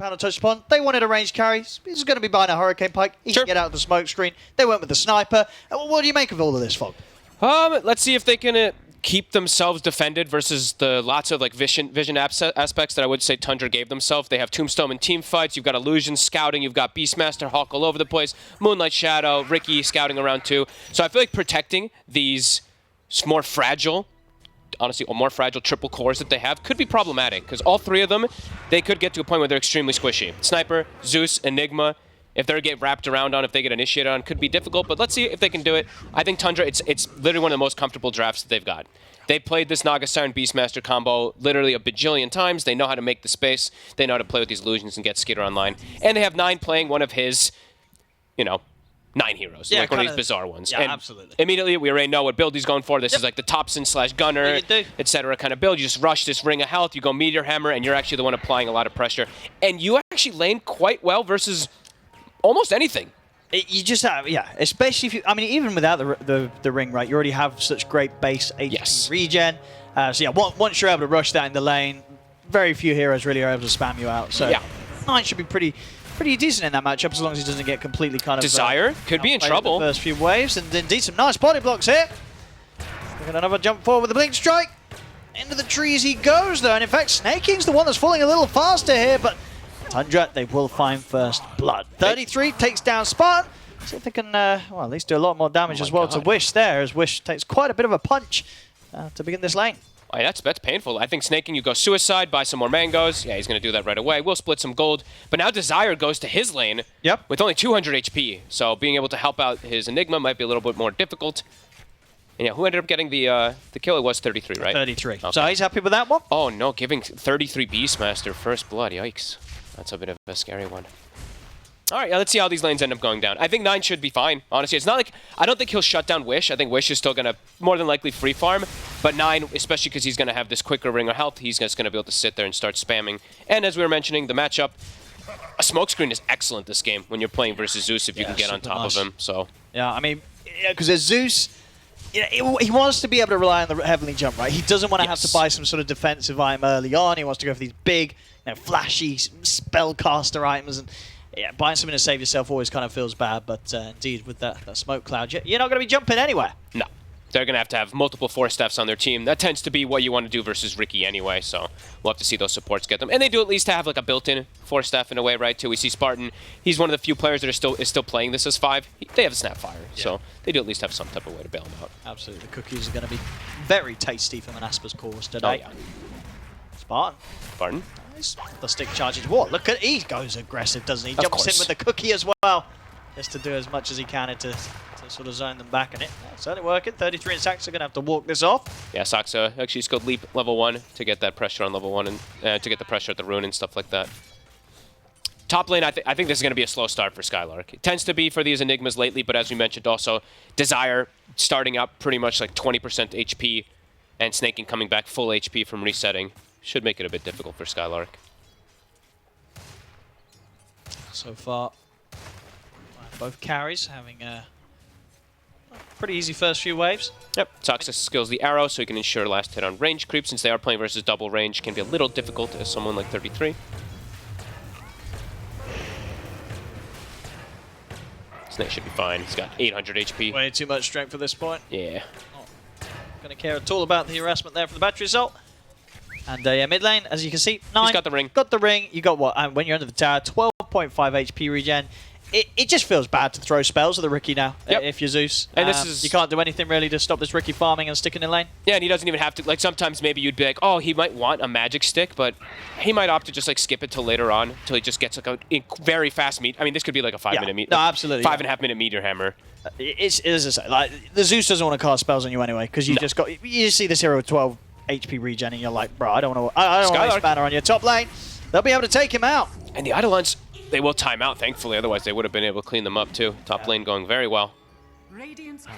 panel touched upon. They wanted a range carry. He's going to be buying a Hurricane Pike. He can get out of the smoke screen. They went with the sniper. What do you make of all of this, Fog? Let's see if they can keep themselves defended versus the lots of like vision aspects that I would say Tundra gave themselves. They have Tombstone in team fights. You've got Illusion scouting. You've got Beastmaster, Hawk all over the place. Moonlight Shadow, Ricky scouting around too. So I feel like protecting these more fragile, honestly, more fragile triple cores that they have could be problematic because all three of them, they could get to a point where they're extremely squishy. Sniper, Zeus, Enigma, if they get wrapped around on, if they get initiated on, could be difficult, but let's see if they can do it. I think Tundra, it's literally one of the most comfortable drafts that they've got. They played this Naga Siren Beastmaster combo literally a bajillion times. They know how to make the space. They know how to play with these illusions and get Skitter online. And they have 9 playing one of his, 9 heroes. Yeah, like one of these bizarre ones. Yeah, and absolutely. Immediately, we already know what build he's going for. This is like the Thompson/Gunner, etc. kind of build. You just rush this Ring of Health, you go Meteor Hammer, and you're actually the one applying a lot of pressure. And you actually lane quite well versus almost anything. You just have, especially if you, even without the ring, right, you already have such great base HP regen. Once you're able to rush that in the lane, very few heroes really are able to spam you out. So 9 should be pretty decent in that matchup as long as he doesn't get completely kind of... Desire could be in trouble. The first few waves, and indeed some nice body blocks here. Look at another jump forward with the Blink Strike. Into the trees he goes, though, and in fact, Snaking's the one that's falling a little faster here, but Tundra, they will find first blood. 33 takes down Spartan. See if they can, at least do a lot more damage as well to Wish there, as Wish takes quite a bit of a punch to begin this lane. Oh, yeah, that's painful. I think Snaking, you go Suicide, buy some more mangoes. Yeah, he's going to do that right away. We'll split some gold. But now Desire goes to his lane with only 200 HP. So being able to help out his Enigma might be a little bit more difficult. And yeah, who ended up getting the kill? It was 33, right? 33. Okay. So he's happy with that one? Oh, no, giving 33 Beastmaster first blood. Yikes. That's a bit of a scary one. All right, let's see how these lanes end up going down. I think 9 should be fine. Honestly, it's not like... I don't think he'll shut down Wish. I think Wish is still going to more than likely free farm. But 9, especially because he's going to have this quicker Ring of Health, he's just going to be able to sit there and start spamming. And as we were mentioning, the matchup, a smokescreen is excellent this game when you're playing versus Zeus if you can get on top of him. So yeah, because there's Zeus... he wants to be able to rely on the Heavenly Jump, right? He doesn't want to have to buy some sort of defensive item early on. He wants to go for these big, flashy spellcaster items. And yeah, buying something to save yourself always kind of feels bad. But indeed, with that smoke cloud, you're not going to be jumping anywhere. No. They're going to have multiple 4-steps on their team. That tends to be what you want to do versus Ricky anyway, so we'll have to see those supports get them. And they do at least have like a built-in 4-step in a way, right, too. We see Spartan. He's one of the few players that is still playing this as 5. They have a Snapfire, so they do at least have some type of way to bail him out. Absolutely. The cookies are going to be very tasty for Monaspa's cause today. Oh, yeah. Spartan. Nice. The stick charges. What? Look at... He goes aggressive, doesn't he? Jumps in with the cookie as well. Just to do as much as he can to sort of zone them back in it. That's certainly working. 33 and Saxa are going to have to walk this off. Yeah, Saxa actually skilled leap level 1 to get that pressure on level 1 and to get the pressure at the rune and stuff like that. Top lane, I think this is going to be a slow start for Skylark. It tends to be for these Enigmas lately, but as we mentioned also, Desire starting up pretty much like 20% HP and Snaking coming back full HP from resetting should make it a bit difficult for Skylark. So far, both carries having a pretty easy first few waves. Yep, Saxa skills the arrow so he can ensure last hit on range creep. Since they are playing versus double range, can be a little difficult as someone like 33. Snake should be fine. He's got 800 HP. Way too much strength at this point. Yeah. Not going to care at all about the harassment there for the battery assault. And mid lane, as you can see, 9. He's got the ring. Got the ring. You got what? When you're under the tower, 12.5 HP regen. It just feels bad to throw spells at the Ricky now, if you're Zeus. And this is... You can't do anything really to stop this Ricky farming and sticking in lane. Yeah, and he doesn't even have to... Like, sometimes maybe you'd be like, oh, he might want a magic stick, but he might opt to just, like, skip it till later on, till he just gets, like, a very fast meet. I mean, this could be, like, a 5-minute meet. No, absolutely. 5.5 minute meteor hammer. It's as I say, like, the Zeus doesn't want to cast spells on you anyway, because you just got... You just see this hero with 12 HP regen, and you're like, bro, I don't want to waste banner on your top lane. They'll be able to take him out. And the Eidolons... They will time out, thankfully. Otherwise, they would have been able to clean them up, too. Top lane going very well.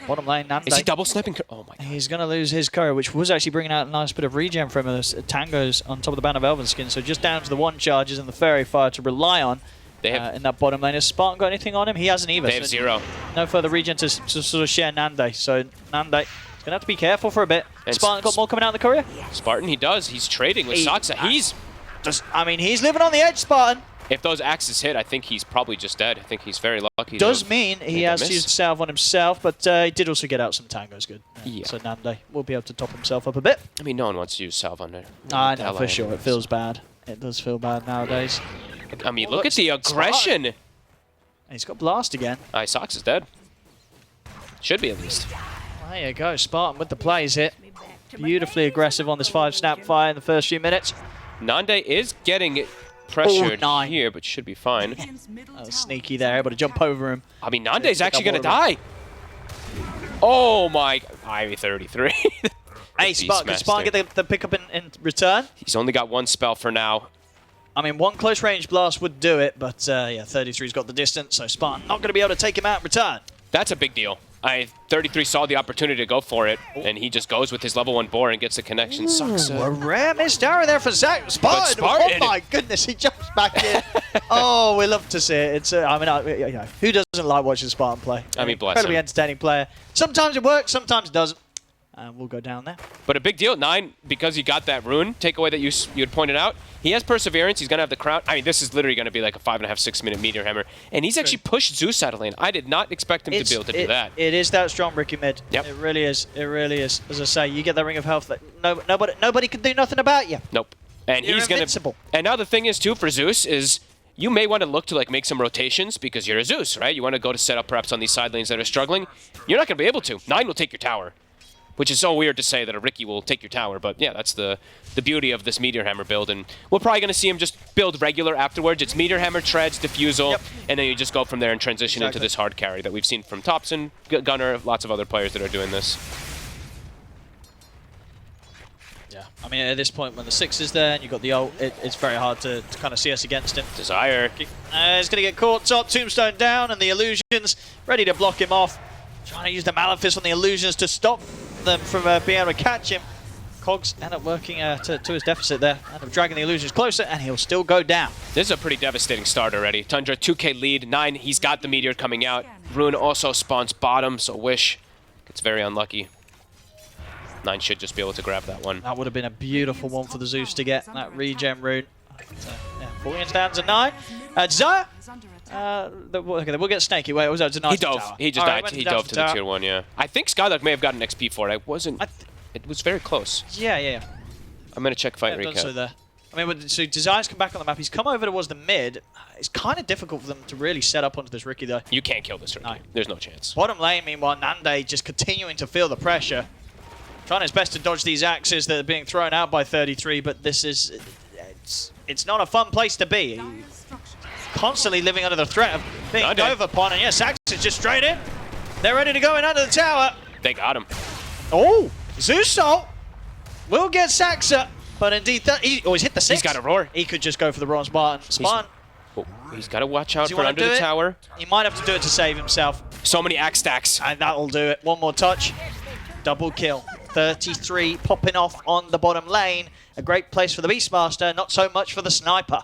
Bottom lane, Nande. Is he double sniping? Oh, my God. He's going to lose his courier, which was actually bringing out a nice bit of regen from us. Tango's on top of the Band of Elven Skin, so just down to the 1 charges and the Fairy Fire to rely on in that bottom lane. Has Spartan got anything on him? He hasn't either. They have 0. No further regen to sort of share Nande. So Nande is going to have to be careful for a bit. And Spartan got more coming out of the courier? Spartan, he does. He's trading with Saxa. He's living on the edge, Spartan. If those axes hit, I think he's probably just dead. I think he's very lucky. Does mean he has to use the salve on himself, but he did also get out some tangos good. Yeah. So Nande will be able to top himself up a bit. I mean, no one wants to use salve on it. I know, for sure. It feels bad. It does feel bad nowadays. I mean, look at the aggression. And he's got blast again. Sox is dead. Should be, at least. There you go. Spartan with the plays hit. Beautifully aggressive on this 5-snap fire in the first few minutes. Nande is getting pressured here, but should be fine. Sneaky there, able to jump over him. I mean, Nande's actually going to die. Oh my, I-33. Hey, Spartan get the pickup in return. He's only got one spell for now. I mean, one close range blast would do it, but yeah, 33's got the distance, so Spartan not going to be able to take him out in return. That's a big deal. 33 saw the opportunity to go for it, and he just goes with his level 1 bore and gets a connection. Sucks. A rare missed arrow there for Spartan. Oh my goodness, he jumps back in. Oh, we love to see it. It's I mean, who doesn't like watching Spartan play? I mean, bless incredibly him. Entertaining player. Sometimes it works, sometimes it doesn't. And we'll go down there. But a big deal, 9, because he got that rune takeaway that you had pointed out. He has Perseverance. He's going to have the crown. I mean, this is literally going to be like a 5.5, 6 minute Meteor Hammer. And he's actually pushed Zeus out of lane. I did not expect him to be able to do that. It is that strong, Ricky mid. Yep. It really is. It really is. As I say, you get that Ring of Health that nobody can do nothing about you. Nope. And You're he's going invincible. to... And now the thing is, too, for Zeus is... You may want to look to like make some rotations because you're a Zeus, right? You want to go to set up perhaps on these side lanes that are struggling. You're not going to be able to. 9 will take your tower. Which is so weird to say that a Ricky will take your tower, but yeah, that's the beauty of this Meteor Hammer build, and we're probably going to see him just build regular afterwards. It's Meteor Hammer, Treads, Diffusal, and then you just go from there and transition into this hard carry that we've seen from Topson, Gunner, lots of other players that are doing this. Yeah, I mean, at this point, when the 6 is there and you've got the ult, it's very hard to kind of see us against him. Desire. He's going to get caught top, Tombstone down, and the Illusions ready to block him off. Trying to use the Malefice on the Illusions to stop them from being able to catch him. Cogs end up working to his deficit there, end up dragging the Illusions closer, and he'll still go down. This is a pretty devastating start already. Tundra, 2k lead, 9, he's got the Meteor coming out. Rune also spawns bottom, so Wish gets very unlucky. 9 should just be able to grab that one. That would have been a beautiful one for the Zeus to get, that regen rune. Yeah, 14 stands at 9. Desire. Okay, we'll get Snaky. Wait, was that denied? He dove. He just died. He dove to the tier 1, yeah. I think Skylark may have gotten XP for it. I wasn't... It was very close. Yeah. I'm going to check fight recap. So there. I mean, so Desire's come back on the map. He's come over towards the mid. It's kind of difficult for them to really set up onto this Ricky, though. You can't kill this Ricky. No. There's no chance. Bottom lane, meanwhile, Nande just continuing to feel the pressure. Trying his best to dodge these axes that are being thrown out by 33, but this is... It's not a fun place to be. Constantly living under the threat of being dove upon, and yeah, Sax is just straight in. They're ready to go in under the tower. They got him. Oh, Zeus Salt will get Saxa, but indeed, he's hit the 6. He's got a roar. He could just go for the Roar Spartan. Spartan. He's got to watch out for under the tower. He might have to do it to save himself. So many axe stacks. And that'll do it. One more touch. Double kill. 33 popping off on the bottom lane. A great place for the Beastmaster, not so much for the Sniper.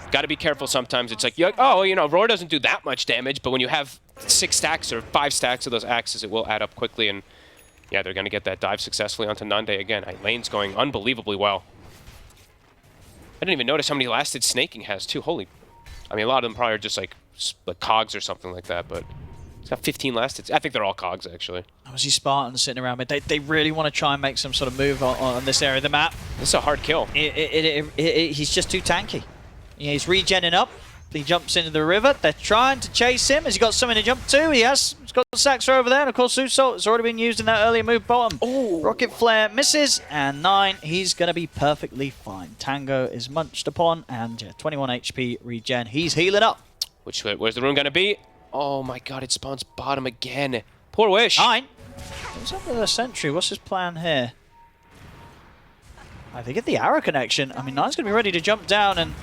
Got to be careful sometimes. It's like, oh, you know, Roar doesn't do that much damage, but when you have 6 stacks or 5 stacks of those axes, it will add up quickly, and yeah, they're going to get that dive successfully onto Nande again. Lane's going unbelievably well. I didn't even notice how many lasted snaking has, too. Holy... I mean, a lot of them probably are just like cogs or something like that, but it's got 15 lasted. I think they're all cogs, actually. I see Spartans sitting around mid. They really want to try and make some sort of move on this area of the map. This is a hard kill. He's just too tanky. Yeah, he's regenning up. He jumps into the river. They're trying to chase him. Has he got something to jump to? He has. He's got the Saxer over there. And of course, Salt has already been used in that earlier move bottom. Ooh. Rocket Flare misses. And 9, he's going to be perfectly fine. Tango is munched upon. And yeah, 21 HP regen. He's healing up. Where's the rune going to be? Oh my god, it spawns bottom again. Poor Wish. 9. What's up with the sentry? What's his plan here? I think at the arrow connection. I mean, 9's going to be ready to jump down and...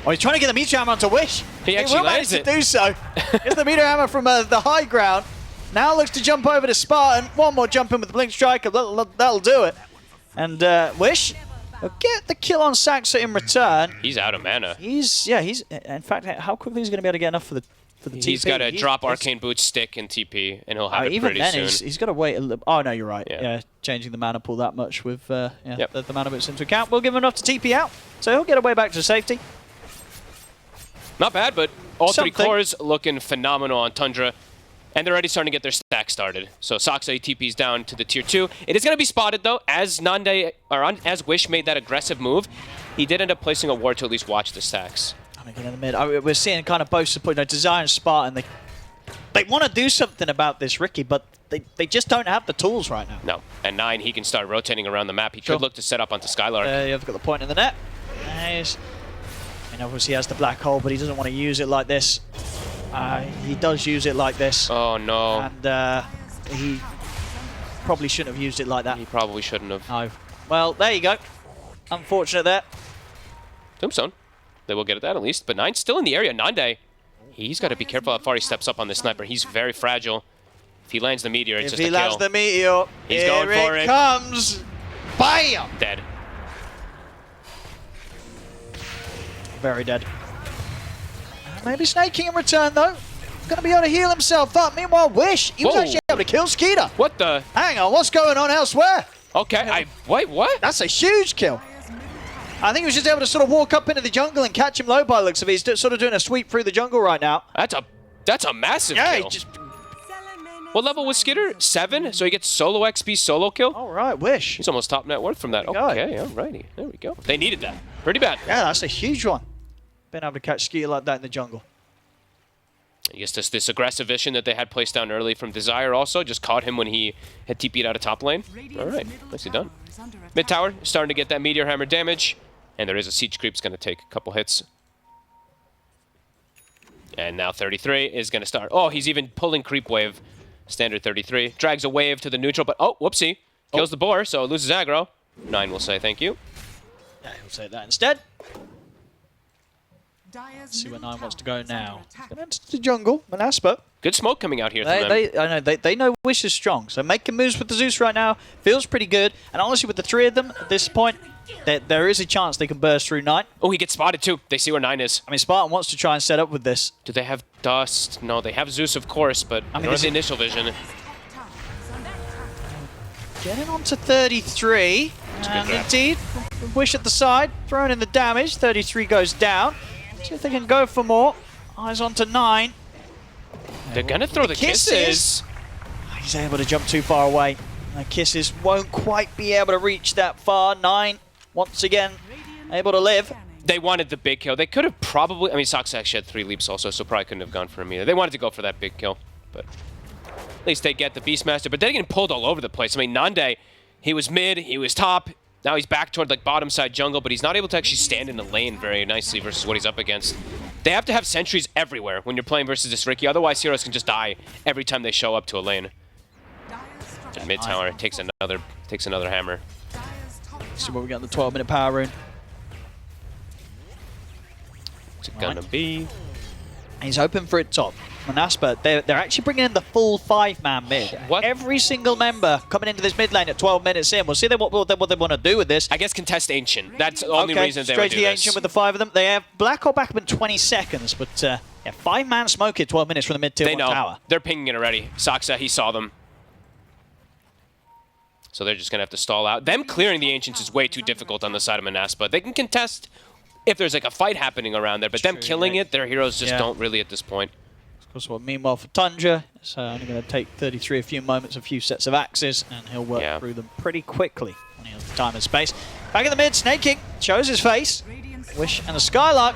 Oh, he's trying to get the Meteor Hammer onto Wish. He actually lands it. To do so. Gets the Meteor Hammer from the high ground. Now looks to jump over to Spartan. One more jump in with the Blink Strike. That'll do it. And Wish will get the kill on Saxa in return. He's out of mana. He's in fact, how quickly he's going to be able to get enough for the TP? He's got to drop Arcane Boots, stick, and TP, and he'll have it even pretty then, soon. He's got to wait a little... Oh, no, you're right. Yeah, changing the mana pool that much with the mana boots into account. We'll give him enough to TP out. So he'll get away back to safety. Not bad, but all Something. 3 cores looking phenomenal on Tundra. And they're already starting to get their stack started. So Saksa TP's down to the tier 2. It is going to be spotted, though, as as Wish made that aggressive move. He did end up placing a ward to at least watch the stacks. Again in the mid, we're seeing kind of both support. Desire and Spartan, they want to do something about this Riki, but they just don't have the tools right now. No. And 9, he can start rotating around the map. He could look to set up onto Skylark. You've got the point in the net. Nice. And obviously he has the black hole, but he doesn't want to use it like this. He does use it like this. Oh, no. And he probably shouldn't have used it like that. He probably shouldn't have. No. Well, there you go. Unfortunate there. Tombstone. They will get at that at least. But 9's still in the area. Nande, he's got to be careful how far he steps up on this sniper. He's very fragile. If he lands the meteor, it's just a kill. If he lands the meteor, he's going for it. Here it comes. Bam! Dead. Very dead. Maybe Snaking in return, though. Going to be able to heal himself up. Meanwhile, Wish, he was actually able to kill Skeeter. What the? Hang on, what's going on elsewhere? Okay, wait, what? That's a huge kill. I think he was just able to sort of walk up into the jungle and catch him low by the looks of it. He's sort of doing a sweep through the jungle right now. That's a massive kill. Just... What level was Skitter? 7? So he gets solo XP solo kill? All right, Wish. He's almost top net worth from that. Okay, alrighty. There we go. They needed that. Pretty bad. Yeah, that's a huge one. Being able to catch Skeeter like that in the jungle. I guess this aggressive vision that they had placed down early from Desire also just caught him when he had TP'd out of top lane. Alright, nicely done. Mid tower starting to get that meteor hammer damage. And there is a siege creep. It's going to take a couple hits. And now 33 is going to start. Oh, he's even pulling creep wave. Standard 33. Drags a wave to the neutral, but oh, whoopsie. Kills the boar, so it loses aggro. 9 will say thank you. Yeah, he'll say that instead. Let's see where 9 wants to go now. He's going to enter the jungle, Monaspa. Good smoke coming out here from them. I know, they know Wish is strong, so making moves with the Zeus right now feels pretty good. And honestly, with the 3 of them at this point, there is a chance they can burst through 9. Oh, he gets spotted too. They see where 9 is. I mean, Spartan wants to try and set up with this. Do they have Dust? No, they have Zeus, of course, but I mean, the initial vision. Getting on to 33. And indeed, Wish at the side, throwing in the damage. 33 goes down. See if they can go for more. Eyes on to 9. They're going to throw the kisses. He's able to jump too far away. The kisses won't quite be able to reach that far. 9, once again, able to live. They wanted the big kill. They could have probably... I mean, Sox actually had 3 leaps also, so probably couldn't have gone for him either. They wanted to go for that big kill, but at least they get the Beastmaster. But they're getting pulled all over the place. I mean, Nande, he was mid, he was top. Now he's back toward like bottom side jungle, but he's not able to actually stand in the lane very nicely versus what he's up against. They have to have sentries everywhere when you're playing versus this Riki. Otherwise, heroes can just die every time they show up to a lane. And mid tower takes another hammer. Let's see what we got in the 12-minute power rune. What's it gonna be? He's hoping for it top. Monaspa, they're actually bringing in the full 5-man mid. What? Every single member coming into this mid lane at 12 minutes in. We'll see what they want to do with this. I guess contest Ancient. That's the only reason they would do straight to the Ancient with the 5 of them. They have Black Hole back up in 20 seconds, but yeah, 5-man smoke it 12 minutes from the mid tier 1 tower. They're pinging it already. Saksa, he saw them. So they're just going to have to stall out. Them clearing the Ancients is way too difficult on the side of Monaspa. They can contest if there's like a fight happening around there, but them killing it, their heroes just don't really at this point. Of course, well, meanwhile for Tundra, it's only going to take 33 a few moments, a few sets of axes, and he'll work through them pretty quickly when he has the time and space. Back in the mid, Snaking shows his face. Wish and a Skylark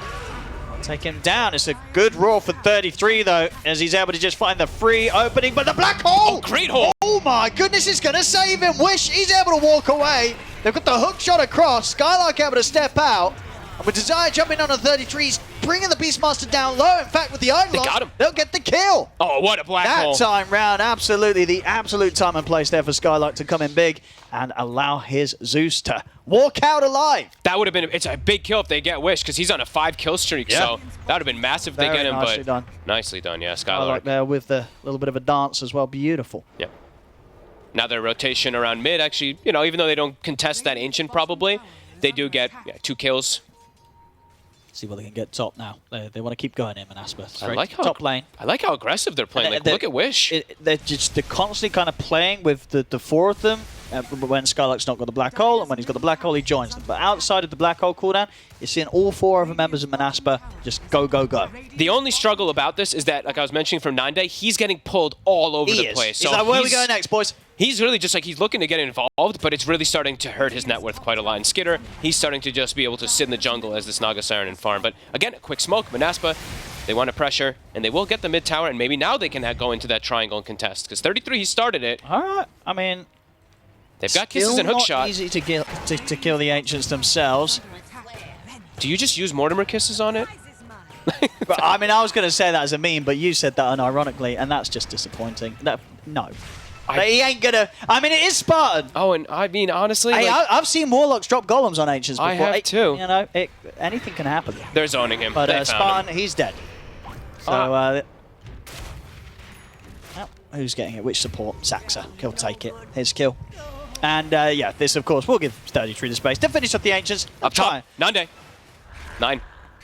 take him down. It's a good roar for 33, though, as he's able to just find the free opening, but the black hole! Oh, great hole! Oh my goodness, it's going to save him. Wish, he's able to walk away. They've got the hook shot across. Skylark able to step out. And with Desire jumping on 33, he's bringing the Beastmaster down low. In fact, with the Idol, they'll get the kill. Oh, what a black hole. That time round, absolutely, the absolute time and place there for Skylark to come in big and allow his Zeus to walk out alive. That would have been, it's a big kill if they get Wish, because he's on a 5-kill streak, so that would have been massive if they get him, nicely but done. Nicely done, yeah, Skylark. There with a little bit of a dance as well, beautiful. Yeah. Now their rotation around mid, actually, you know, even though they don't contest that Ancient probably, they do get 2 kills. See what they can get top now. They want to keep going in Monaspa. I like how top lane. I like how aggressive they're playing. Like, look at Wish. They're constantly kind of playing with the 4 of them when Skylark's not got the black hole, and when he's got the black hole, he joins them. But outside of the black hole cooldown, you're seeing all 4 other members of Monaspa just go, go, go. The only struggle about this is that, like I was mentioning from Nande, he's getting pulled all over the place. He's like, where are we going next, boys? He's really just like, he's looking to get involved, but it's really starting to hurt his net worth quite a lot. And Skitter, he's starting to just be able to sit in the jungle as this Naga Siren and farm. But again, a quick smoke, Monaspa, they want to pressure, and they will get the mid tower, and maybe now they can go into that triangle and contest. Because 33, he started it. All right, I mean... They've got kisses and hookshot. Easy to kill the Ancients themselves. Do you just use Mortimer kisses on it? But, I mean, I was going to say that as a meme, but you said that unironically, and that's just disappointing. No. He ain't gonna... I mean, it is Spartan. Oh, and I mean, honestly... Hey, I've seen Warlocks drop golems on Ancients before. I have too. You know, anything can happen. They're zoning him. But Spartan, he's dead. So, who's getting it? Which support? Saxa. He'll take it. His kill. And, yeah, this, of course, will give 33 the space to finish up the Ancients. Up top. Nande. 9.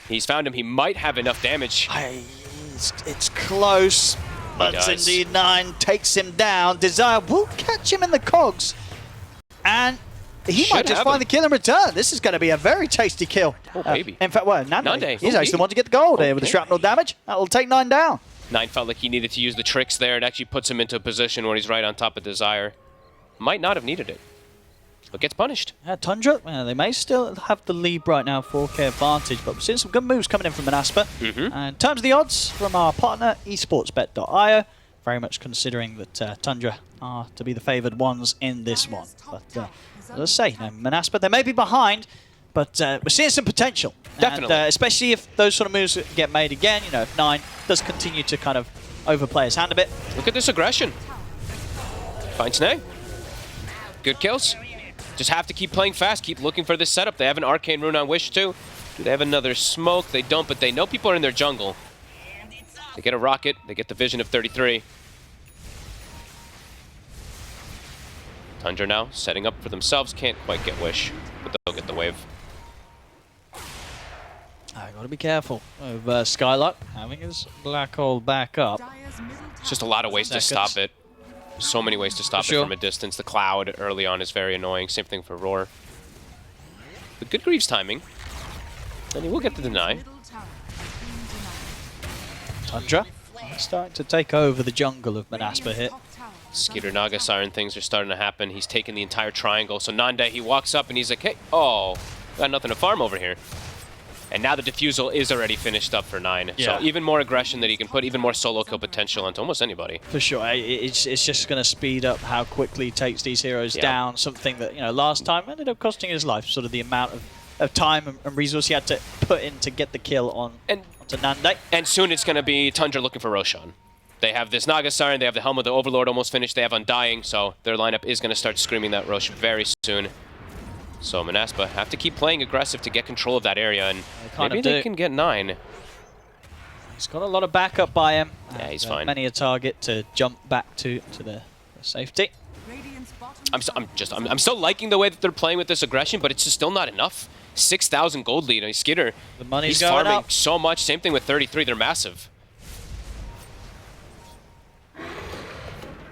He's found him. He might have enough damage. It's close. But indeed, 9 takes him down. Desire will catch him in the cogs. And he might just find the kill in return. This is going to be a very tasty kill. Oh, baby. In fact, well, Nande. He's actually the one to get the gold here with the shrapnel damage. That will take 9 down. 9 felt like he needed to use the tricks there. It actually puts him into a position where he's right on top of Desire. Might not have needed it, but gets punished. Tundra, they may still have the lead right now, 4K advantage, but we're seeing some good moves coming in from Monaspa. In terms of the odds from our partner, esportsbet.io, very much considering that Tundra are to be the favoured ones in this one. But as I say, Monaspa, they may be behind, but we're seeing some potential. Definitely. And, especially if those sort of moves get made again, if 9 does continue to kind of overplay his hand a bit. Look at this aggression. Fine snag. Good kills. Just have to keep playing fast, keep looking for this setup. They have an Arcane Rune on Wish too. Do they have another smoke? They don't, but they know people are in their jungle. They get a rocket, they get the vision of 33. Tundra now setting up for themselves, can't quite get Wish, but they'll get the wave. I gotta be careful of Skylark having his black hole back up. It's just a lot of ways to stop it. So many ways to stop it from a distance. The cloud early on is very annoying. Same thing for Roar. But good Greaves timing. And he will get the deny. Tundra starting to take over the jungle of Monaspa here. Skeeter Naga Siren things are starting to happen. He's taking the entire triangle. So Nande, he walks up and he's like, hey, oh, got nothing to farm over here. And now the defusal is already finished up for 9. Yeah. So even more aggression that he can put, even more solo kill potential onto almost anybody. For sure. It's just going to speed up how quickly he takes these heroes down. Something that, last time ended up costing his life. Sort of the amount of time and resource he had to put in to get the kill onto Nande. And soon it's going to be Tundra looking for Roshan. They have this Naga Siren, they have the Helm of the Overlord almost finished, they have Undying, so their lineup is going to start screaming that Rosh very soon. So Monaspa have to keep playing aggressive to get control of that area, and maybe they can get 9. He's got a lot of backup by him. Yeah, he's fine. Many a target to jump back to the safety. I'm still liking the way that they're playing with this aggression, but it's just still not enough. 6,000 gold lead. I mean, Skitter, the money's he's farming up so much. Same thing with 33. They're massive.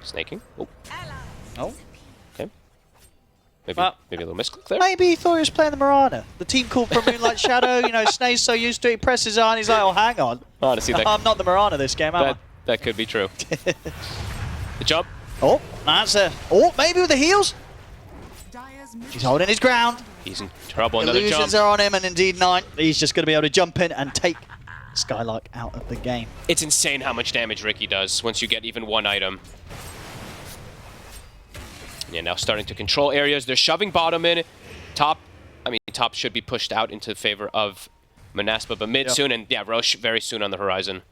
Snaking. Oh. Okay. Maybe a little misclick there. Maybe he thought he was playing the Mirana. The team called from Moonlight Shadow. Snake's so used to it. He presses on. He's like, oh, hang on. Honestly, I'm not the Mirana this game, am I? That could be true. The jump. Oh, that's a... Oh, maybe with the heals. He's holding his ground. He's in trouble. Another jump. Illusions are on him, and indeed 9. He's just going to be able to jump in and take Skylark out of the game. It's insane how much damage Ricky does once you get even one item. Yeah, now starting to control areas. They're shoving bottom in. Top should be pushed out into favor of Monaspa, but mid soon, and yeah, Roche very soon on the horizon.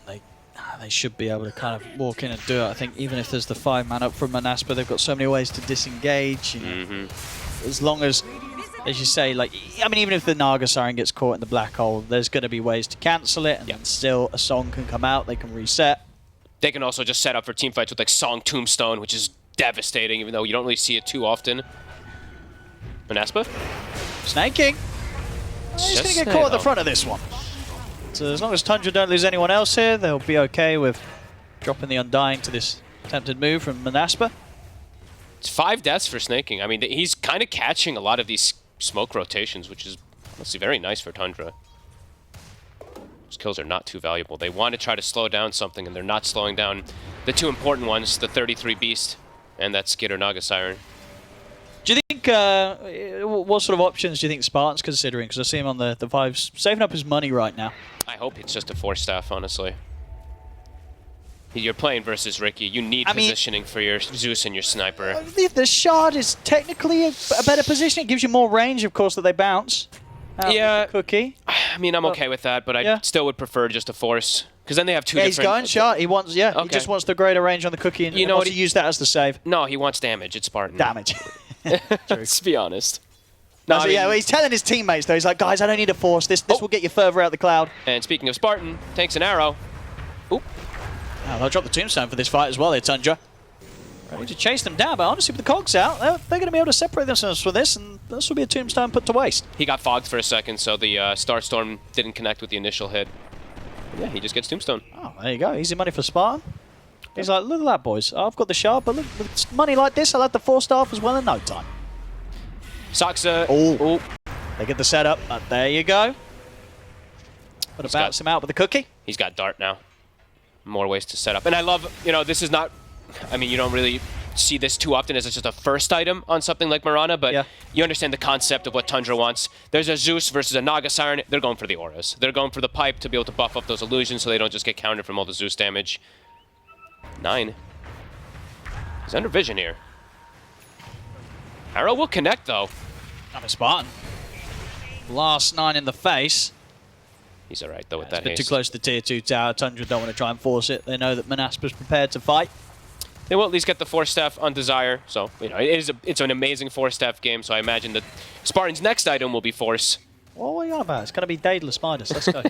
And they should be able to kind of walk in and do it. I think even if there's the 5-man up from Monaspa, they've got so many ways to disengage. As long as you say, even if the Naga Siren gets caught in the black hole, there's going to be ways to cancel it, and then still a song can come out, they can reset. They can also just set up for team fights with Song Tombstone, which is devastating, even though you don't really see it too often. Monaspa? Snaking. He's going to get caught at the front of this one. So as long as Tundra don't lose anyone else here, they'll be okay with dropping the Undying to this Attempted move from Monaspa. It's 5 deaths for snaking. I mean, he's kind of catching a lot of these smoke rotations, which is honestly very nice for Tundra. Those kills are not too valuable. They want to try to slow down something, and they're not slowing down the 2 important ones, the 33 Beast and that Skitter Naga Siren. Do you think, what sort of options do you think Spartan's considering? Because I see him on the 5s, saving up his money right now. I hope it's just a Force Staff, honestly. You're playing versus Ricky. You need positioning for your Zeus and your Sniper. The Shard is technically a better position. It gives you more range, of course, that they bounce. Yeah. Cookie. I mean, I'm okay with that, but I still would prefer just a Force. Because then they have 2 different... he's going Shard. He wants, he just wants the greater range on the Cookie and you know wants to use that as the save. No, he wants damage. It's Spartan. Damage. Let's be honest. No, so, well, he's telling his teammates, though, he's like, guys, I don't need a Force. This will get you further out the cloud. And speaking of Spartan, takes an arrow. Oop. Oh, they'll drop the tombstone for this fight as well here, Tundra. Ready to chase them down, but honestly, with the cogs out, they're going to be able to separate themselves from this, and this will be a tombstone put to waste. He got fogged for a second, so the Starstorm didn't connect with the initial hit. But yeah, he just gets tombstone. Oh, there you go. Easy money for Spartan. He's like, look at that, boys. I've got the Shard, but look, with money like this, I'll have the 4-staff as well in no time. Saksa. Oh, they get the setup. There you go. Got to bounce him out with the Cookie. He's got Dart now. More ways to set up. And I love, this is not, I mean, you don't really see this too often as it's just a first item on something like Mirana, but you understand the concept of what Tundra wants. There's a Zeus versus a Naga Siren. They're going for the auras. They're going for the pipe to be able to buff up those illusions so they don't just get countered from all the Zeus damage. 9. He's under vision here. Arrow will connect, though. I'm a Spartan. Last 9 in the face. He's all right, though, with that haste. It's a bit too close to tier 2 tower. Tundra don't want to try and force it. They know that Monaspa's prepared to fight. They will at least get the Force Staff on Desire. So, it's an amazing Force Staff game, so I imagine that Spartan's next item will be Force. Well, what are you on about? It's going to be Daedalus Midas. Let's go.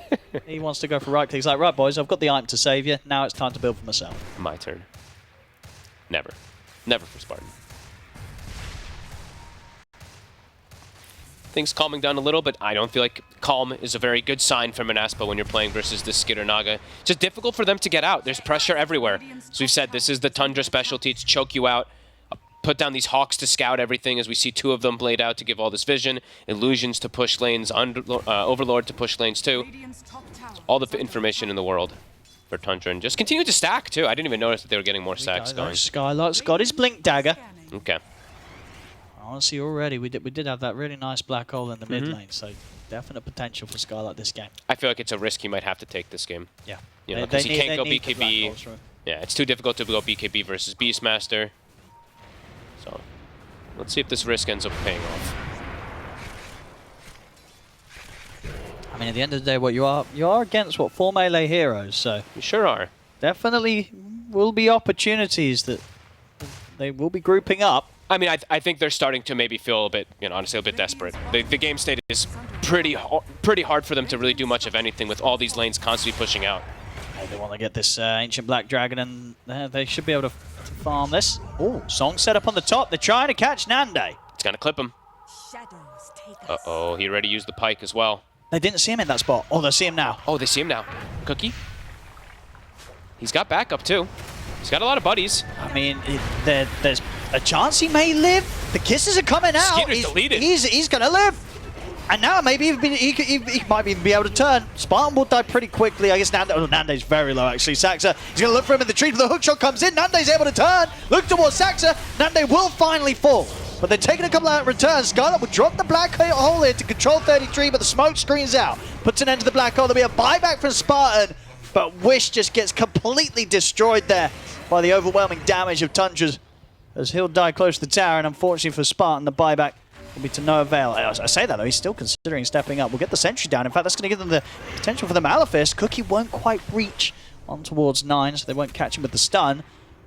He wants to go for right click. He's like, right, boys, I've got the item to save you. Now it's time to build for myself. My turn. Never. Never for Spartan. Things calming down a little, but I don't feel like calm is a very good sign for Monaspa when you're playing versus this Skitter Naga. It's just difficult for them to get out. There's pressure everywhere. So we've said this is the Tundra specialty to choke you out. Put down these Hawks to scout everything as we see 2 of them blade out to give all this vision. Illusions to push lanes, Overlord to push lanes too. All the information in the world for Tundra. And just continue to stack too. I didn't even notice that they were getting more stacks going. Skylark's got his Blink Dagger. Okay. Honestly, already we did have that really nice black hole in the mid lane, so definite potential for Skylark this game. I feel like it's a risk he might have to take this game. Yeah. Because he can't go BKB. Yeah, it's too difficult to go BKB versus Beastmaster. So, let's see if this risk ends up paying off. I mean, at the end of the day, what you are against 4 melee heroes, so you sure are. Definitely will be opportunities that they will be grouping up. I mean, I think they're starting to maybe feel a bit, honestly, a bit desperate. The game state is pretty hard for them to really do much of anything with all these lanes constantly pushing out. They want to get this Ancient Black Dragon, and they should be able to farm this. Oh, Song set up on the top. They're trying to catch Nande. It's going to clip him. Uh-oh, he already used the Pike as well. They didn't see him in that spot. Oh, they see him now. Oh, they see him now. Cookie. He's got backup, too. He's got a lot of buddies. I mean, there's a chance he may live. The kisses are coming out. Skitter's deleted. He's going to live. And now maybe he might even be able to turn. Spartan will die pretty quickly. I guess Nande's very low, actually. Saxa, he's going to look for him in the tree. The hookshot comes in. Nande's able to turn. Look towards Saxa. Nande will finally fall. But they're taking a couple of returns. Scarlet will drop the black hole here to control 33, but the smoke screens out. Puts an end to the black hole. There'll be a buyback from Spartan. But Wish just gets completely destroyed there by the overwhelming damage of Tundra's, as he'll die close to the tower, and unfortunately for Spartan, the buyback will be to no avail. I say that, though, he's still considering stepping up. We'll get the sentry down. In fact, that's going to give them the potential for the Malefist. Cookie won't quite reach on towards 9, so they won't catch him with the stun.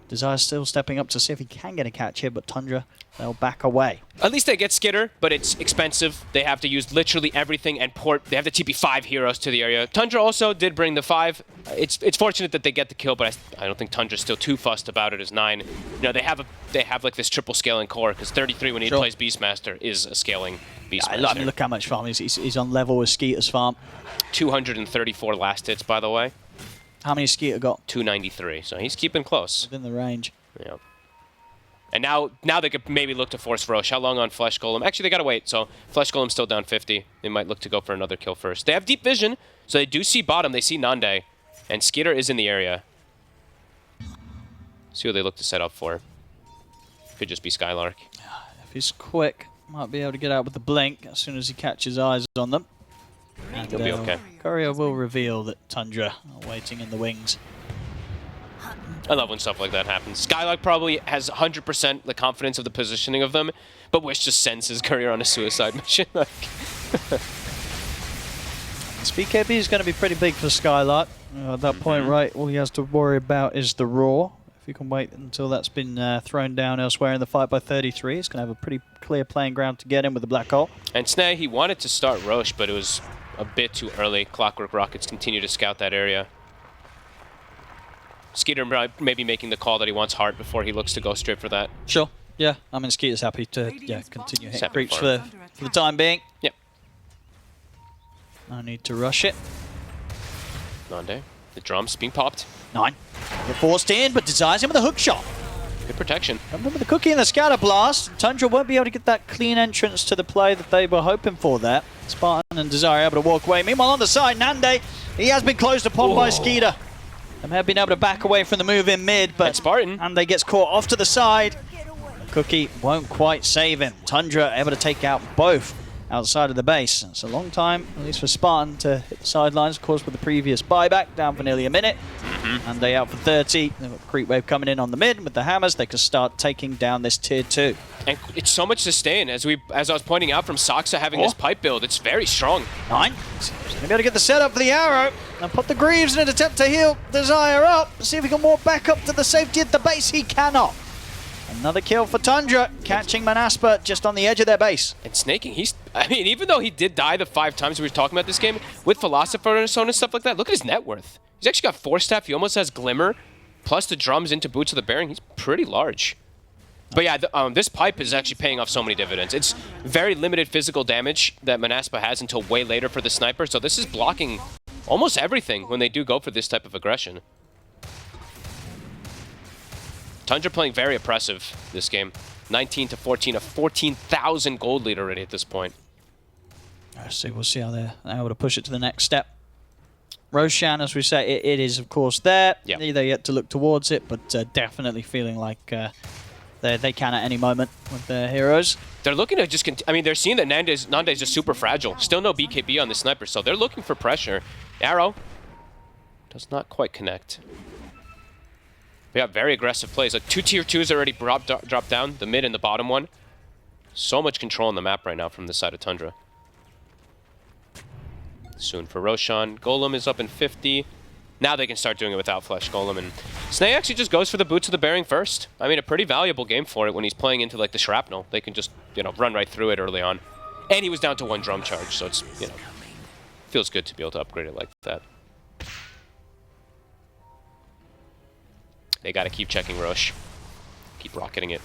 Desire still stepping up to see if he can get a catch here, but Tundra, they'll back away. At least they get Skitter, but it's expensive. They have to use literally everything and port. They have to TP 5 heroes to the area. Tundra also did bring the 5. It's fortunate that they get the kill, but I don't think Tundra's still too fussed about it as 9. They have like this triple scaling core, because 33 when he plays Beastmaster is a scaling Beastmaster. I mean, look how much farm he's on level with Skeeter's farm. 234 last hits, by the way. How many Skeeter got? 293, so he's keeping close. Within the range. Yeah. And now they could maybe look to force Roche. How long on Flesh Golem? Actually, they gotta wait. So Flesh Golem's still down 50. They might look to go for another kill first. They have deep vision, so they do see bottom. They see Nande, and Skeeter is in the area. See what they look to set up for. Could just be Skylark. If he's quick, might be able to get out with the blink as soon as he catches eyes on them. And, He'll be okay. Courier will reveal that Tundra are waiting in the wings. I love when stuff like that happens. Skylark probably has 100% the confidence of the positioning of them, but Wish just sends his courier on a suicide mission. This BKB is going to be pretty big for Skylark. At that point, right, all he has to worry about is the Roar. If he can wait until that's been thrown down elsewhere in the fight by 33, he's going to have a pretty clear playing ground to get in with the Black Hole. And Snay, he wanted to start Roche, but it was a bit too early. Clockwork Rockets continue to scout that area. Skeeter maybe making the call that he wants Heart before he looks to go straight for that. Sure. Yeah, I mean, Skeeter's happy to continue hit breach for the time being. Yep. No need to rush it. Nande, the drums being popped. 9. They're forced in, but desires him with a hook shot. Good protection. Remember the cookie and the scatter blast. Tundra won't be able to get that clean entrance to the play that they were hoping for there. Spartan and Desire able to walk away. Meanwhile, on the side, Nande, he has been closed upon by Skeeter. They may have been able to back away from the move in mid, but Spartan. Nande gets caught off to the side. Cookie won't quite save him. Tundra able to take out both outside of the base. It's a long time, at least for Spartan, to hit the sidelines, of course, with the previous buyback, down for nearly a minute. And they out for 30. They've got Creep Wave coming in on the mid with the hammers. They can start taking down this tier 2. And it's so much sustain, as I was pointing out from Soxa having this pipe build. It's very strong. 9. He's going to be able to get the setup for the arrow. And put the Greaves in an attempt to heal Desire up. See if he can walk back up to the safety at the base. He cannot. Another kill for Tundra, catching Monaspa just on the edge of their base. And snaking, I mean, even though he did die the 5 times we were talking about this game, with Philosopher and so on and stuff like that, look at his net worth. He's actually got 4 staff, he almost has Glimmer, plus the drums into Boots of the Bearing. He's pretty large. But yeah, this pipe is actually paying off so many dividends. It's very limited physical damage that Monaspa has until way later for the sniper, so this is blocking almost everything when they do go for this type of aggression. Tundra playing very oppressive this game. 19 to 14, a 14,000 gold lead already at this point. We'll see how they're able to push it to the next step. Roshan, as we say, it is of course there. Yep. They're yet to look towards it, but definitely feeling like they can at any moment with their heroes. They're looking to just I mean, they're seeing that Nande's just super fragile. Still no BKB on the sniper, so they're looking for pressure. Arrow does not quite connect. We got very aggressive plays. Like 2 tier 2s already dropped down, the mid and the bottom one. So much control on the map right now from this side of Tundra. Soon for Roshan. Golem is up in 50. Now they can start doing it without Flesh Golem. And Snay actually just goes for the Boots of the Bearing first. I mean, a pretty valuable game for it when he's playing into like the Shrapnel. They can just, run right through it early on. And he was down to 1 drum charge, so it's, feels good to be able to upgrade it like that. They got to keep checking Roche. Keep rocketing it.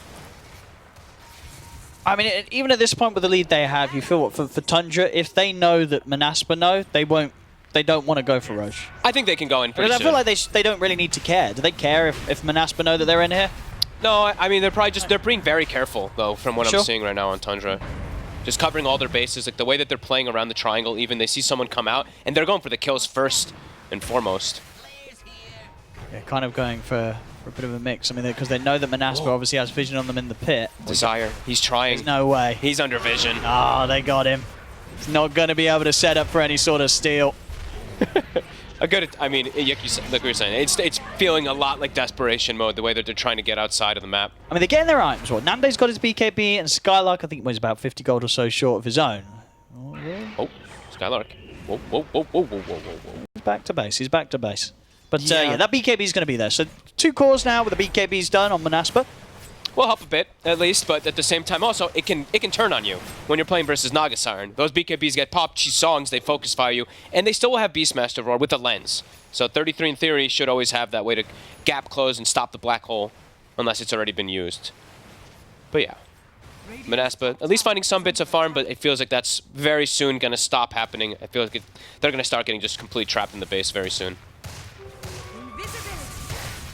I mean, even at this point with the lead they have, you feel what for Tundra, if they know that Monaspa know, they don't want to go for Roche. I think they can go in pretty soon. I feel like they don't really need to care. Do they care if Monaspa know that they're in here? No, I mean, they're being very careful, though, from what I'm seeing right now on Tundra. Just covering all their bases, like the way that they're playing around the triangle, even they see someone come out, and they're going for the kills first and foremost. Yeah, kind of going for a bit of a mix. I mean, because they know that Monaspa obviously has vision on them in the pit. Desire, he's trying. There's no way. He's under vision. Ah, they got him. He's not going to be able to set up for any sort of steal. I mean, like we were saying, it's feeling a lot like desperation mode, the way that they're trying to get outside of the map. I mean, they're getting their items. Well, Nande's got his BKB, and Skylark, I think, was about 50 gold or so short of his own. Oh, yeah. Oh, Skylark. Whoa, whoa, whoa, whoa, whoa, whoa, whoa. He's back to base. He's back to base. But yeah, that BKB is going to be there. So 2 cores now with the BKBs done on Monaspa. Will help a bit, at least, but at the same time also, it can turn on you when you're playing versus Naga Siren. Those BKBs get popped, songs, they focus fire you, and they still will have Beastmaster Roar with a lens. So 33 in theory should always have that way to gap close and stop the black hole, unless it's already been used. But yeah, Monaspa, at least finding some bits of farm, but it feels like that's very soon going to stop happening. I feel like they're going to start getting just completely trapped in the base very soon.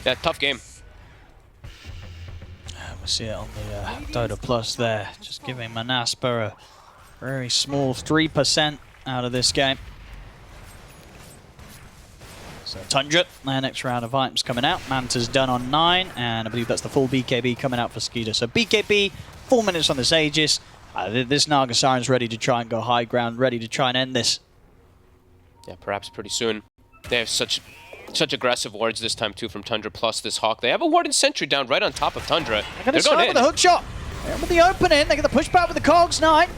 Yeah, tough game. We see it on the Dota Plus there, just giving Monaspa a very small 3% out of this game. So Tundra, their next round of items coming out. Manta's done on 9, and I believe that's the full BKB coming out for Skeeter. So BKB, 4 minutes on this Aegis. This Naga Siren's ready to try and go high ground, ready to try and end this. Yeah, perhaps pretty soon. They have such aggressive wards this time too from Tundra plus this Hawk. They have a ward and sentry down right on top of Tundra. They're going to start with the hook shot. They're with the opening. They get the pushback with the Cogs 9.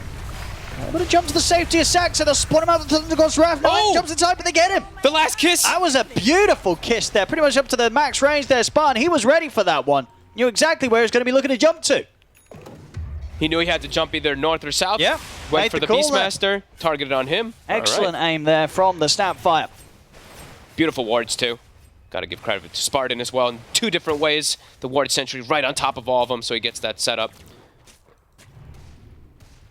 Able to jump to the safety of Saxa. They'll spawn him out with the Thunder God's Wrath. Jumps inside, but they get him. The last kiss. That was a beautiful kiss there. Pretty much up to the max range there, Spartan. He was ready for that one. Knew exactly where he was going to be looking to jump to. He knew he had to jump either north or south. Yeah. Went for the Beastmaster. Targeted on him. Excellent aim there from the Snapfire. Beautiful wards too. Got to give credit to Spartan as well in 2 different ways. The ward sentry right on top of all of them, so he gets that setup.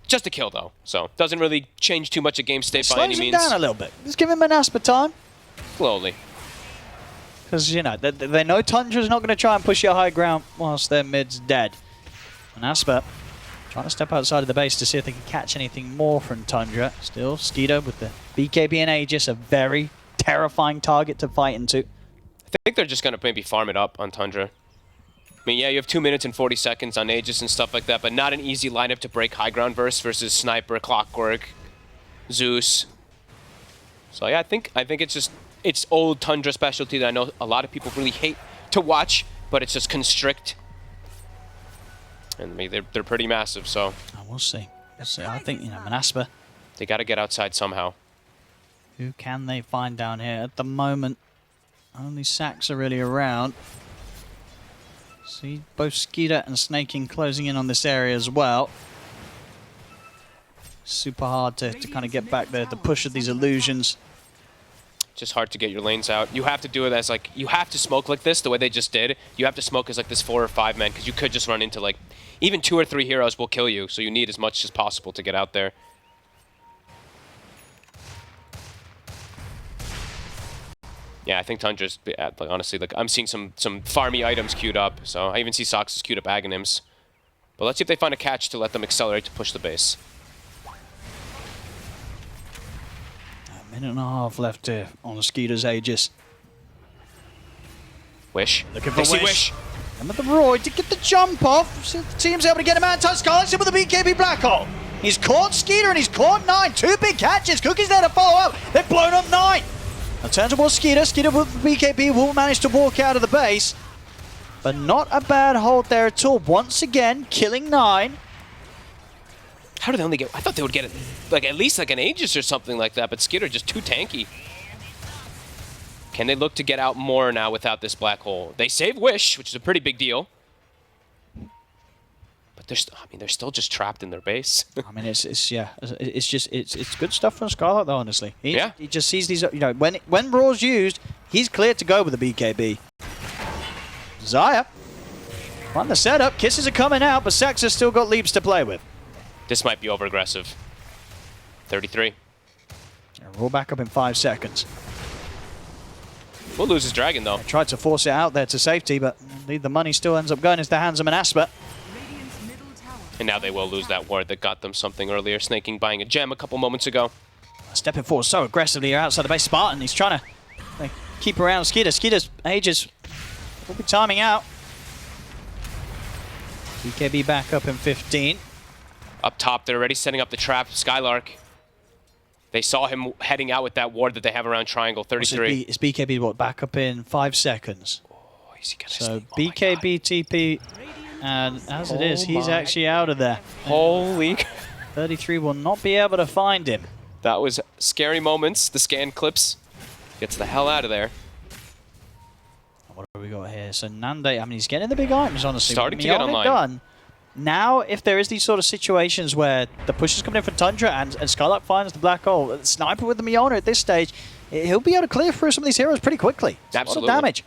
Just a kill though, so doesn't really change too much of game state by any means. Slows him down a little bit. Just give him Monaspa time. Slowly. Because, you know, they know Tundra's not going to try and push you high ground whilst their mid's dead. Monaspa trying to step outside of the base to see if they can catch anything more from Tundra. Still, Skeeter with the BKB and Aegis, a very terrifying target to fight into. I think they're just going to maybe farm it up on Tundra. I mean, yeah, you have 2 minutes and 40 seconds on Aegis and stuff like that, but not an easy lineup to break high ground versus Sniper, Clockwork, Zeus. So yeah, I think it's old Tundra specialty that I know a lot of people really hate to watch, but it's just constrict. And I mean, they're pretty massive, so. We'll see. We'll see. I think, you know, Monaspa. They got to get outside somehow. Who can they find down here? At the moment, only Sax are really around. See both Skeeter and Snaking closing in on this area as well. Super hard to kind of get back there, the push of these illusions. Just hard to get your lanes out. You have to do it as like, you have to smoke like this the way they just did. You have to smoke as like this 4 or 5 man because you could just run into like, even 2 or 3 heroes will kill you. So you need as much as possible to get out there. Yeah, I think Tundra's, like, honestly, like I'm seeing some farmy items queued up. So I even see Sox's queued up Aghanims. But let's see if they find a catch to let them accelerate to push the base. A minute and a half left here on the Skeeter's Aegis. Wish. Looking for Wish. And with the Roy to get the jump off. So the team's able to get him out. Scarlet's in with the BKB Black Hole. He's caught Skeeter and he's caught 9. 2 big catches. Cookie's there to follow up. They've blown up 9. Now turn towards Skeeter. Skeeter with BKB will manage to walk out of the base. But not a bad hold there at all. Once again, killing 9. How did they only get... I thought they would get it, like at least like an Aegis or something like that, but Skeeter just too tanky. Can they look to get out more now without this black hole? They save Wish, which is a pretty big deal. But they're still just trapped in their base. I mean, it's good stuff from Scarlet though, honestly. He just sees these, you know, when Raw's used, he's cleared to go with the BKB. Zaya on the setup, kisses are coming out, but Sax has still got leaps to play with. This might be over aggressive. 33. Raw back up in 5 seconds. We'll lose his dragon though. They tried to force it out there to safety, but indeed the money still ends up going into the hands of Monaspa. And now they will lose that ward that got them something earlier. Snaking buying a gem a couple moments ago. Stepping forward so aggressively here outside the base. Spartan, he's trying to keep around Skeeter. Skeeter's Aegis will be timing out. BKB back up in 15. Up top, they're already setting up the trap. Skylark. They saw him heading out with that ward that they have around Triangle. 33. Is BKB what, back up in 5 seconds? Oh, easy gonna so sneak. BKB TP, and as it is, he's actually out of there. Holy. 33 will not be able to find him. That was scary moments. The scan clips. Gets the hell out of there. What have we got here? So Nande, I mean, he's getting the big items, honestly. Starting to get online. Done. Now, if there is these sort of situations where the push is coming in from Tundra and Skylark finds the black hole, Sniper with the Miona at this stage, he'll be able to clear through some of these heroes pretty quickly. Absolutely. A lot of damage.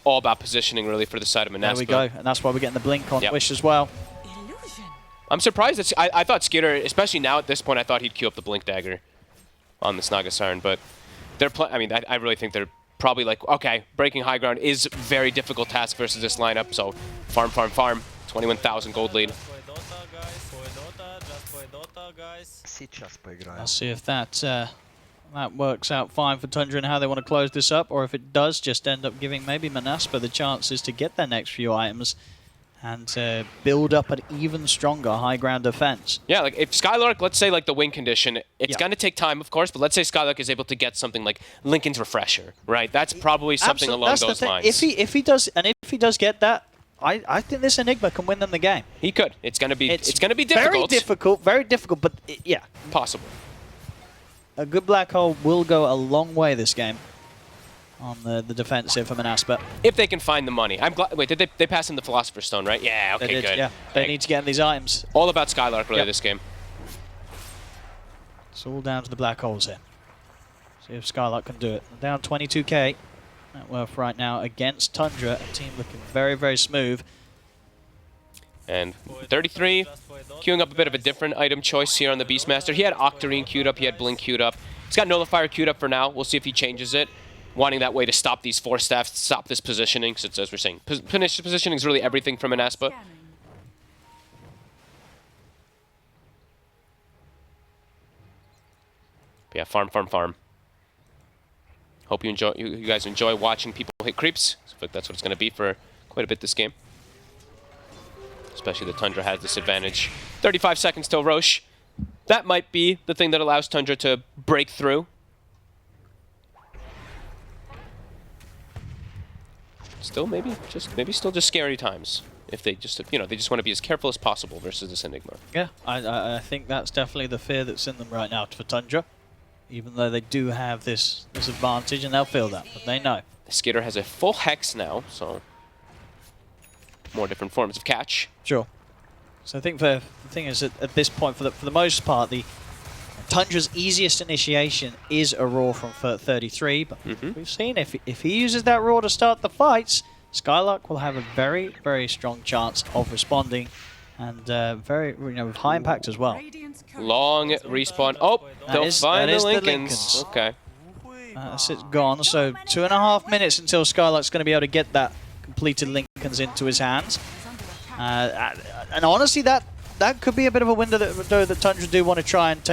All about positioning, really, for the side of Monaspa. There we go, and that's why we're getting the blink on Wish as well. I'm surprised that I thought Skeeter, especially now at this point, I thought he'd queue up the blink dagger on the Naga Siren, but they're I mean, I really think they're probably like, okay, breaking high ground is a very difficult task versus this lineup. So farm, farm, farm. 21,000 gold lead. I'll see if that works out fine for Tundra and how they want to close this up, or if it does just end up giving maybe Monaspa the chances to get their next few items and build up an even stronger high ground defense. Yeah, like if Skylark, let's say like the win condition, it's going to take time, of course, but let's say Skylark is able to get something like Lincoln's Refresher, right? That's probably something along those lines. If he does get that, I think this Enigma can win them the game. He could. It's going to be difficult. Very difficult, but yeah, possible. A good black hole will go a long way this game on the defensive for Monaspa. If they can find the money. I'm glad. Wait, did they pass in the Philosopher's Stone, right? Yeah, okay, they did, good. Yeah, they need to get in these items. All about Skylark really this game. It's all down to the black holes here. See if Skylark can do it. They're down 22k net worth right now against Tundra, a team looking very, very smooth. And 33, queuing up a bit of a different item choice here on the Beastmaster. He had Octarine queued up, he had Blink queued up. He's got Nullifier queued up for now. We'll see if he changes it. Wanting that way to stop these Force Staffs, stop this positioning, because as we're saying, positioning is really everything from Monaspa. Yeah, farm, farm, farm. Hope you enjoy. You guys enjoy watching people hit creeps. I feel like that's what it's going to be for quite a bit this game. Especially the Tundra has this advantage. 35 seconds till Roche. That might be the thing that allows Tundra to break through. Still, maybe still just scary times. If they just, they just want to be as careful as possible versus this Enigma. Yeah, I think that's definitely the fear that's in them right now for Tundra. Even though they do have this advantage, and they'll feel that, but they know. The Skitter has a full Hex now, so more different forms of catch. Sure. So I think the thing is that at this point, for the most part, the Tundra's easiest initiation is a Roar from 33, but we've seen if he uses that Roar to start the fights, Skylark will have a very, very strong chance of responding, and very with high impact as well. Long respawn. Oh, they'll find the Lincolns. Okay. That's it gone. So 2.5 minutes until Skylark's going to be able to get that completed Lincolns into his hands. And honestly, that could be a bit of a window that Tundra do want to try and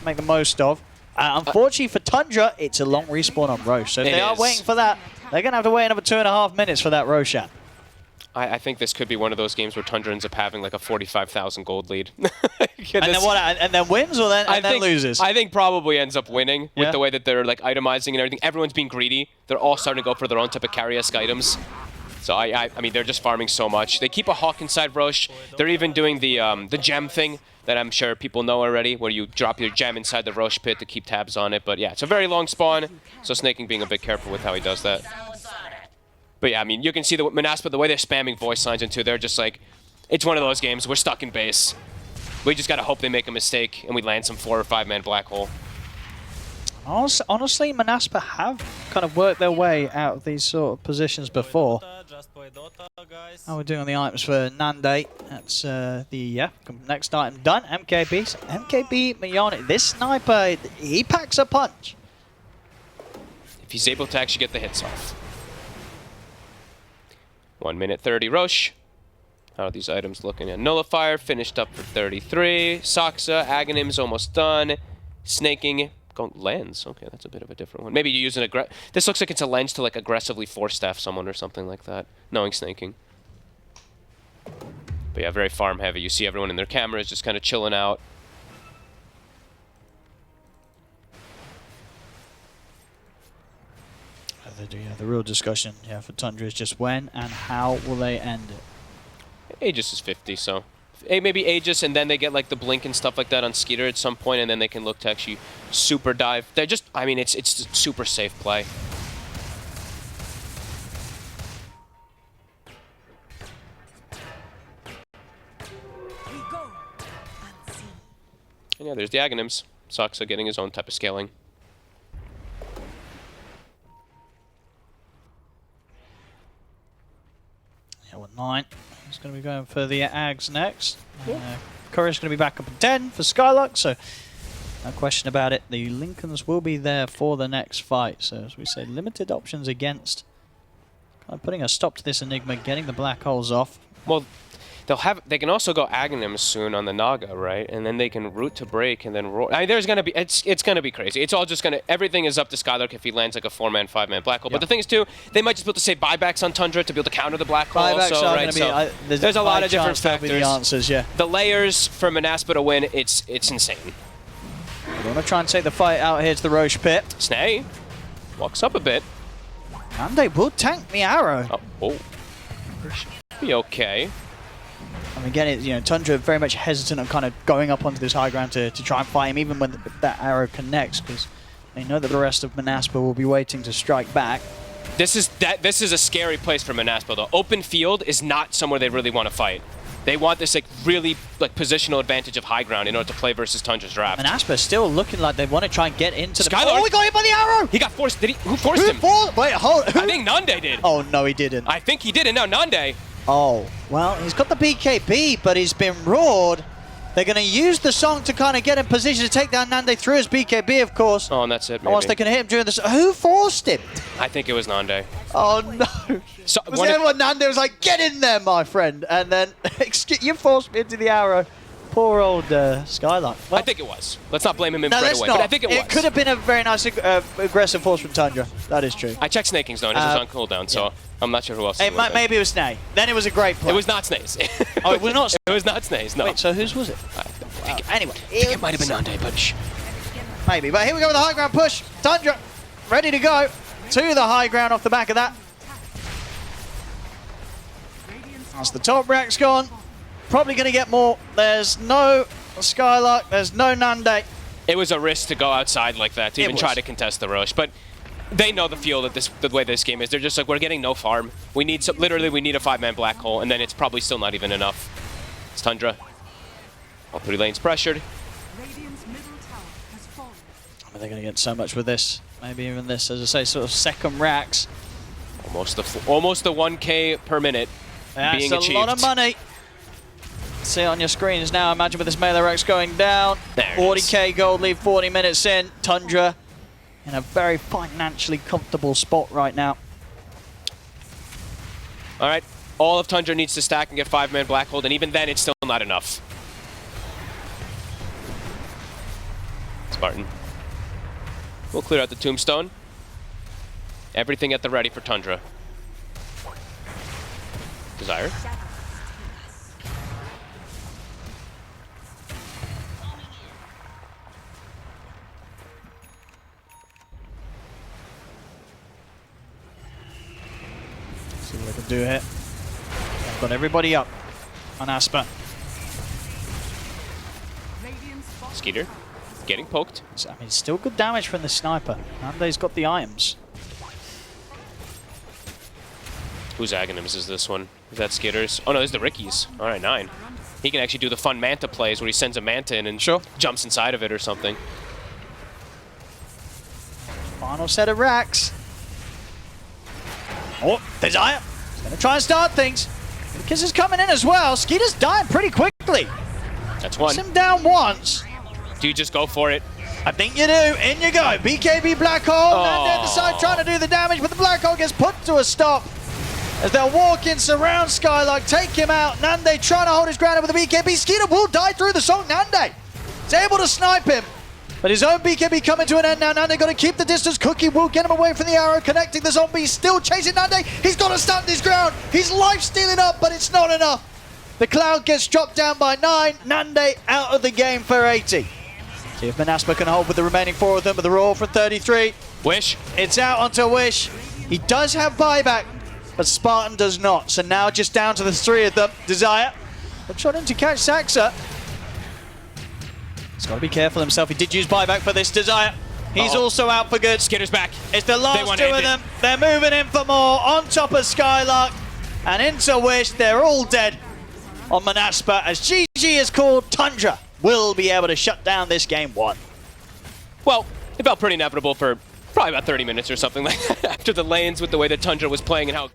make the most of. Unfortunately for Tundra, it's a long respawn on Roche. So if they are waiting for that, they're going to have to wait another 2.5 minutes for that Roshan. I think this could be one of those games where Tundra ends up having like a 45,000 gold lead. And then what? And then wins or then loses? I think probably ends up winning with the way that they're like itemizing and everything. Everyone's being greedy. They're all starting to go for their own type of carry-esque items. So I mean, they're just farming so much. They keep a Hawk inside Roche. They're even doing the gem thing that I'm sure people know already, where you drop your gem inside the Roche pit to keep tabs on it. But yeah, it's a very long spawn. So Snaking being a bit careful with how he does that. But yeah, I mean, you can see the Monaspa, the way they're spamming voice lines into, they're just like, it's one of those games. We're stuck in base. We just got to hope they make a mistake and we land some 4 or 5 man black hole. Honestly, Monaspa have kind of worked their way out of these sort of positions before. How we're doing on the items for Nande. That's the next item done. MKB Mayoni. This sniper, he packs a punch. If he's able to actually get the hits off. 1 minute 30 Roche. How are these items looking? A Nullifier finished up for 33. Soxa, Aghanim's almost done. Snaking, going lens. Okay, that's a bit of a different one. Maybe you use an this looks like it's a lens to like aggressively force staff someone or something like that. Knowing Snaking. But yeah, very farm heavy. You see everyone in their cameras just kind of chilling out. The real discussion for Tundra is just when and how will they end it. Aegis is 50, so maybe Aegis, and then they get like the blink and stuff like that on Skeeter at some point, and then they can look to actually super dive. They're just, I mean, it's super safe play. And yeah, there's the Aghanims. Soxa getting his own type of scaling. Yeah, well, 9. He's going to be going for the Ags next. Courier's going to be back up at 10 for Skylark, so No question about it. The Lincolns will be there for the next fight. So as we say, limited options against. Kind of putting a stop to this Enigma, getting the black holes off. Well, they can also go Aghanim soon on the Naga, right? And then they can root to break and then roll. I mean, there's gonna be it's gonna be crazy. It's all just gonna everything is up to Skylark if he lands like a 4-man, 5-man black hole. Yep. But the thing is too, they might just be able to say buybacks on Tundra to be able to counter the black hole. Buybacks Also, are right? gonna be, There's a lot of different chance that'll be factors. the answers, yeah. The layers for Monaspa to win, it's insane. We want to try and take the fight out here to the Roche pit. Snay walks up a bit. Nande will tank the arrow. Oh. Be okay. I mean, again, Tundra very much hesitant on kind of going up onto this high ground to try and fight him, even when that arrow connects, because they know that the rest of Monaspa will be waiting to strike back. This is a scary place for Monaspa, though. Open field is not somewhere they really want to fight. They want this really positional advantage of high ground in order to play versus Tundra's draft. Monaspa still looking like they want to try and get into the... Skylark. Oh, we got hit by the arrow! He got forced. Who forced him? Wait, hold... I think Nande did. Oh, no, he didn't. I think he did, and now Nande. Oh, well, he's got the BKB, but he's been roared. They're going to use the song to kind of get in position to take down Nande through his BKB, of course. Oh, and that's it, maybe. And once they can hit him during this... Who forced him? I think it was Nande. Oh, no. So, was there when Nande was like, get in there, my friend? And then, you forced me into the arrow. Poor old Skylark. Well, I think it was. Let's not blame him no, right away, not. but I think it was. It could have been a very nice aggressive force from Tundra. That is true. I checked Snakings, though, and his was on cooldown, so I'm not sure who else. Maybe it was Snay. Then it was a great play. It was not Snays. Oh, it was not It was not Snays, no. Wait, so whose was it? Anyway. I think it might have been Nande, but... Maybe. But here we go with the high ground push. Tundra ready to go to the high ground off the back of that. That's the top rack's gone. Probably going to get more. There's no Skylark. There's no Nande. It was a risk to go outside like that, to even try to contest the rush. But they know the feel that the way this game is. They're just like, we're getting no farm. We need literally, we need a 5-man black hole, and then it's probably still not even enough. It's Tundra. All 3 lanes pressured. I mean, they're going to get so much with this. Maybe even this, as I say, sort of second racks. Almost the 1K per minute being achieved. That's a lot of money. See it on your screens now. Imagine with this melee racks going down. 40k gold lead 40 minutes in. Tundra in a very financially comfortable spot right now. All right. All of Tundra needs to stack and get 5-man black hold, and even then it's still not enough. Spartan. We'll clear out the tombstone. Everything at the ready for Tundra. Desire. See what I can do here. I've got everybody up on Aspa. Skeeter getting poked. So, I mean, still good damage from the sniper. Nande's got the items. Whose Aghanims is this one? Is that Skitters? Oh no, this is the Rickies. All right, 9. He can actually do the fun Manta plays where he sends a Manta in and jumps inside of it or something. Final set of racks. Oh, Desire. He's going to try and start things. The Kiss is coming in as well. Skeeter's dying pretty quickly. That's one. Puts him down once. Do you just go for it? I think you do. In you go. BKB Black Hole. Nande at the side trying to do the damage, but the Black Hole gets put to a stop. As they'll walk in, surround Skylark, take him out. Nande trying to hold his ground with the BKB. Skeeter will die through the song. Nande is able to snipe him. But his own BKB coming to an end now. Nande got to keep the distance. Cookie will get him away from the arrow, connecting the zombie. Still chasing Nande. He's got to stand his ground. His life stealing up, but it's not enough. The Cloud gets dropped down by 9. Nande out of the game for 80. See if Monaspa can hold with the remaining 4 of them, but the roll from 33. Wish. It's out onto Wish. He does have buyback, but Spartan does not. So now just down to the 3 of them. Desire. They've shot him to catch Saxa. He's got to be careful himself. He did use buyback for this Desire. He's also out for good. Skitter's back. It's the last 2 of them. They're moving in for more on top of Skylark. And into Wish. They're all dead on Monaspa. As GG is called, Tundra will be able to shut down this game 1. Well, it felt pretty inevitable for probably about 30 minutes or something like that after the lanes with the way that Tundra was playing and how